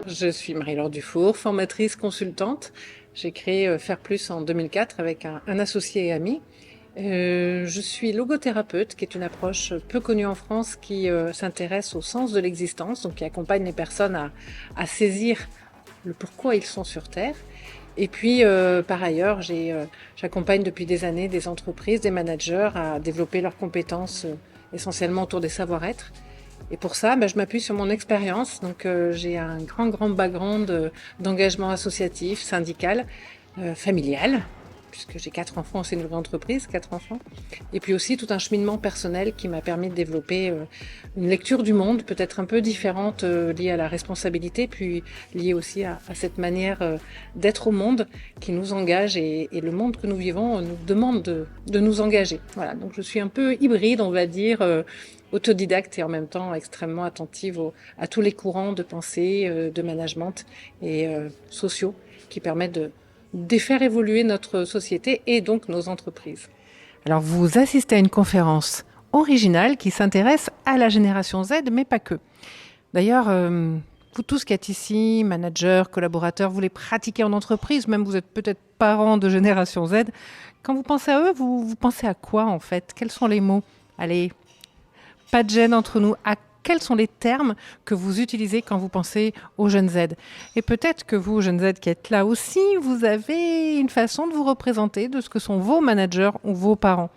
Je suis Marie-Laure Dufour, formatrice consultante. J'ai créé Faire Plus en 2004 avec un associé et ami. Je suis logothérapeute, qui est une approche peu connue en France qui s'intéresse au sens de l'existence, donc qui accompagne les personnes à saisir le pourquoi ils sont sur Terre. Et puis, par ailleurs, j'accompagne depuis des années des entreprises, des managers à développer leurs compétences essentiellement autour des savoir-être. Et pour ça, je m'appuie sur mon expérience. Donc, j'ai un grand background d'engagement associatif, syndical, familial, puisque j'ai 4 enfants, c'est une vraie entreprise, 4 enfants. Et puis aussi tout un cheminement personnel qui m'a permis de développer une lecture du monde, peut-être un peu différente, liée à la responsabilité, puis liée aussi à cette manière d'être au monde qui nous engage et le monde que nous vivons nous demande de nous engager. Voilà, donc je suis un peu hybride, on va dire, autodidacte et en même temps extrêmement attentive à tous les courants de pensée, de management et sociaux qui permettent de faire évoluer notre société et donc nos entreprises. Alors, vous assistez à une conférence originale qui s'intéresse à la génération Z, mais pas que. D'ailleurs, vous tous qui êtes ici, managers, collaborateurs, vous les pratiquez en entreprise, même vous êtes peut-être parents de génération Z. Quand vous pensez à eux, vous pensez à quoi en fait? Quels sont les mots? Allez, pas de gêne entre nous. Quels sont les termes que vous utilisez quand vous pensez aux jeunes Z? Et peut-être que vous, jeunes Z qui êtes là aussi, vous avez une façon de vous représenter de ce que sont vos managers ou vos parents.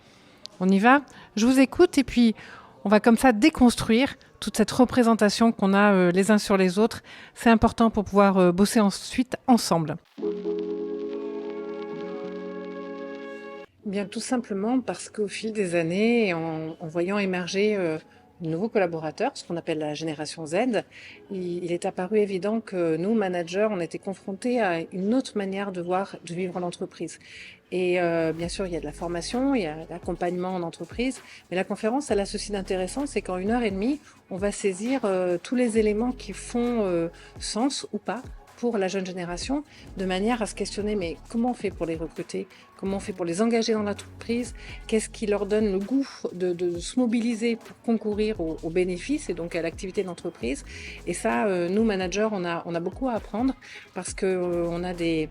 On y va? Je vous écoute et puis on va comme ça déconstruire toute cette représentation qu'on a les uns sur les autres. C'est important pour pouvoir bosser ensuite ensemble. Bien, tout simplement parce qu'au fil des années, en voyant émerger de nouveaux collaborateurs, ce qu'on appelle la génération Z, il est apparu évident que nous, managers, on était confrontés à une autre manière de voir, de vivre l'entreprise. Et bien sûr, il y a de la formation, il y a l'accompagnement en entreprise, mais la conférence, elle a ceci d'intéressant, c'est qu'en 1 heure et demie, on va saisir tous les éléments qui font sens ou pas pour la jeune génération, de manière à se questionner, mais comment on fait pour les recruter? Comment on fait pour les engager dans l'entreprise? Qu'est-ce qui leur donne le goût de se mobiliser pour concourir aux bénéfices et donc à l'activité de l'entreprise? Et ça, nous, managers, on a beaucoup à apprendre parce qu'on a des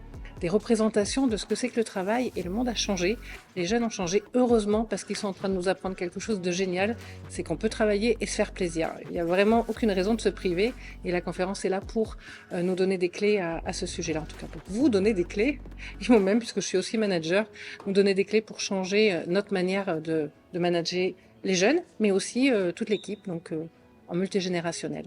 représentations de ce que c'est que le travail et le monde a changé. Les jeunes ont changé, heureusement, parce qu'ils sont en train de nous apprendre quelque chose de génial, c'est qu'on peut travailler et se faire plaisir. Il n'y a vraiment aucune raison de se priver et la conférence est là pour nous donner des clés à ce sujet-là, en tout cas pour vous donner des clés, et moi-même, puisque je suis aussi manager, nous donner des clés pour changer notre manière de manager les jeunes, mais aussi toute l'équipe, donc en multigénérationnel.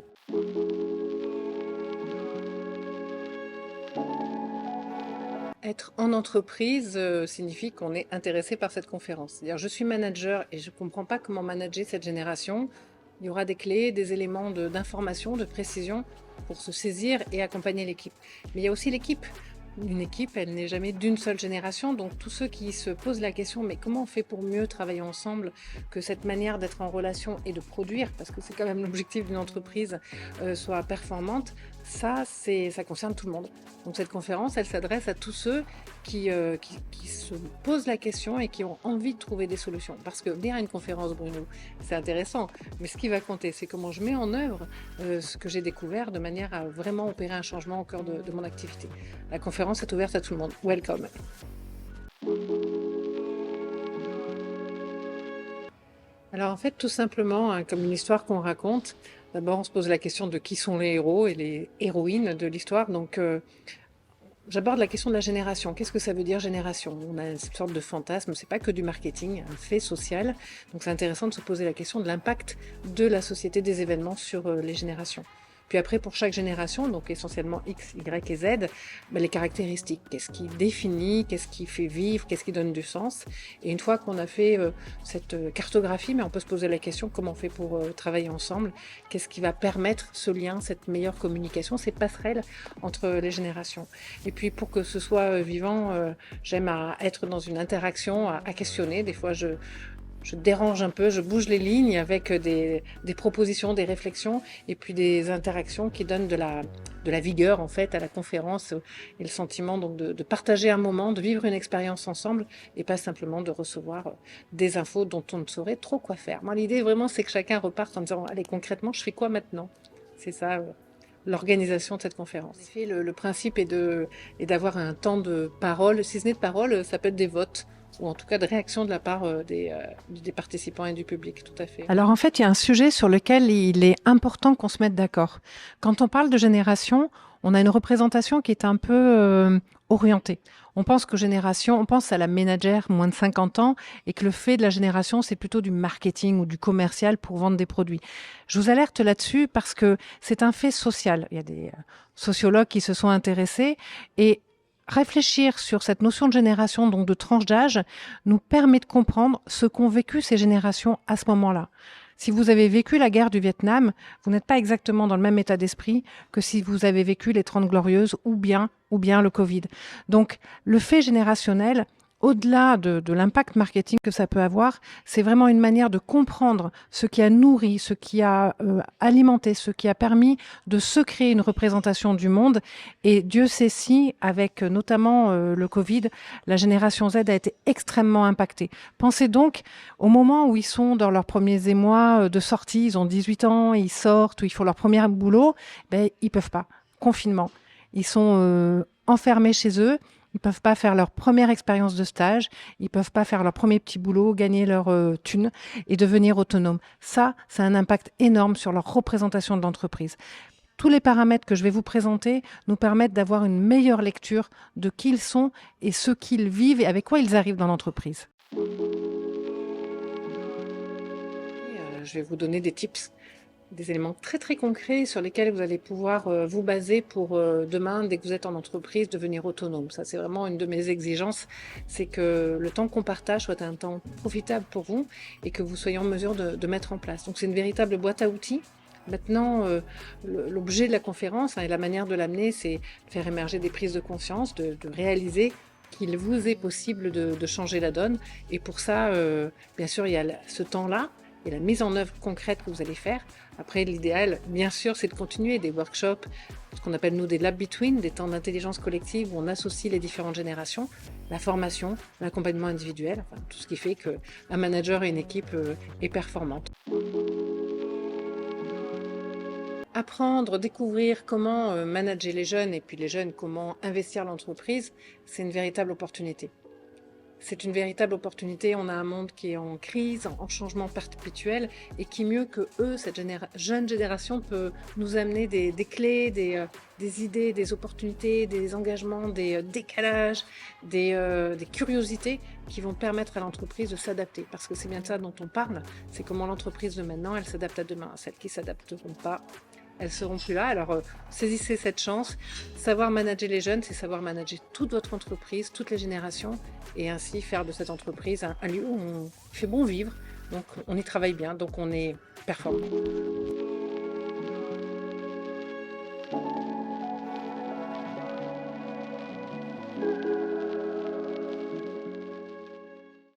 Être en entreprise signifie qu'on est intéressé par cette conférence. C'est-à-dire, je suis manager et je ne comprends pas comment manager cette génération. Il y aura des clés, des éléments d'information, de précision pour se saisir et accompagner l'équipe. Mais il y a aussi l'équipe. Une équipe, elle n'est jamais d'une seule génération. Donc tous ceux qui se posent la question, mais comment on fait pour mieux travailler ensemble, que cette manière d'être en relation et de produire, parce que c'est quand même l'objectif d'une entreprise, soit performante, ça concerne tout le monde. Donc cette conférence, elle s'adresse à tous ceux qui se posent la question et qui ont envie de trouver des solutions. Parce que venir à une conférence, Bruno, c'est intéressant, mais ce qui va compter, c'est comment je mets en œuvre ce que j'ai découvert de manière à vraiment opérer un changement au cœur de mon activité. La conférence est ouverte à tout le monde. Welcome. Alors en fait, tout simplement, hein, comme une histoire qu'on raconte, d'abord on se pose la question de qui sont les héros et les héroïnes de l'histoire. Donc j'aborde la question de la génération. Qu'est-ce que ça veut dire génération? On a une sorte de fantasme, c'est pas que du marketing, un fait social. Donc c'est intéressant de se poser la question de l'impact de la société des événements sur les générations. Puis après, pour chaque génération, donc essentiellement X, Y et Z, les caractéristiques. Qu'est-ce qui définit, qu'est-ce qui fait vivre, qu'est-ce qui donne du sens. Et une fois qu'on a fait cette cartographie, mais on peut se poser la question comment on fait pour travailler ensemble, qu'est-ce qui va permettre ce lien, cette meilleure communication, ces passerelles entre les générations. Et puis pour que ce soit vivant, j'aime à être dans une interaction, à questionner. Des fois, je dérange un peu, je bouge les lignes avec des propositions, des réflexions et puis des interactions qui donnent de la vigueur en fait à la conférence et le sentiment donc de partager un moment, de vivre une expérience ensemble et pas simplement de recevoir des infos dont on ne saurait trop quoi faire. Moi, l'idée vraiment c'est que chacun reparte en disant allez concrètement je fais quoi maintenant? C'est ça l'organisation de cette conférence. En effet, le principe est d'avoir un temps de parole. Si ce n'est de parole, ça peut être des votes ou en tout cas de réaction de la part des participants et du public, tout à fait. Alors en fait, il y a un sujet sur lequel il est important qu'on se mette d'accord. Quand on parle de génération, on a une représentation qui est un peu orientée. On pense on pense à la ménagère moins de 50 ans et que le fait de la génération, c'est plutôt du marketing ou du commercial pour vendre des produits. Je vous alerte là-dessus parce que c'est un fait social. Il y a des sociologues qui se sont intéressés et réfléchir sur cette notion de génération, donc de tranche d'âge, nous permet de comprendre ce qu'ont vécu ces générations à ce moment-là. Si vous avez vécu la guerre du Vietnam, vous n'êtes pas exactement dans le même état d'esprit que si vous avez vécu les 30 Glorieuses ou bien le Covid. Donc, le fait générationnel, au-delà de l'impact marketing que ça peut avoir, c'est vraiment une manière de comprendre ce qui a nourri, ce qui a alimenté, ce qui a permis de se créer une représentation du monde. Et Dieu sait si, avec notamment le Covid, la génération Z a été extrêmement impactée. Pensez donc au moment où ils sont dans leurs premiers émois de sortie, ils ont 18 ans, ils sortent, ou ils font leur premier boulot, ils peuvent pas. Confinement. Ils sont enfermés chez eux. Ils peuvent pas faire leur première expérience de stage, ils peuvent pas faire leur premier petit boulot, gagner leur thune et devenir autonomes. Ça a un impact énorme sur leur représentation de l'entreprise. Tous les paramètres que je vais vous présenter nous permettent d'avoir une meilleure lecture de qui ils sont et ce qu'ils vivent et avec quoi ils arrivent dans l'entreprise. Je vais vous donner des tips, des éléments très très concrets sur lesquels vous allez pouvoir vous baser pour demain, dès que vous êtes en entreprise, devenir autonome. Ça, c'est vraiment une de mes exigences, c'est que le temps qu'on partage soit un temps profitable pour vous et que vous soyez en mesure de mettre en place. Donc c'est une véritable boîte à outils. Maintenant, l'objet de la conférence et la manière de l'amener, c'est de faire émerger des prises de conscience, de réaliser qu'il vous est possible de changer la donne. Et pour ça, bien sûr, il y a ce temps-là et la mise en œuvre concrète que vous allez faire. Après, l'idéal, bien sûr, c'est de continuer des workshops, ce qu'on appelle nous des lab between, des temps d'intelligence collective où on associe les différentes générations, la formation, l'accompagnement individuel, enfin, tout ce qui fait qu'un manager et une équipe est performante. Apprendre, découvrir comment manager les jeunes et puis les jeunes, comment investir l'entreprise, c'est une véritable opportunité. C'est une véritable opportunité. On a un monde qui est en crise, en changement perpétuel et qui mieux que eux, cette jeune génération peut nous amener des clés, des idées, des opportunités, des engagements, des décalages, des curiosités qui vont permettre à l'entreprise de s'adapter. Parce que c'est bien de ça dont on parle, c'est comment l'entreprise de maintenant, elle s'adapte à demain. Celles qui ne s'adapteront pas, elles seront plus là. Alors, saisissez cette chance. Savoir manager les jeunes, c'est savoir manager toute votre entreprise, toutes les générations, et ainsi faire de cette entreprise un lieu où on fait bon vivre. Donc, on y travaille bien, donc on est performant.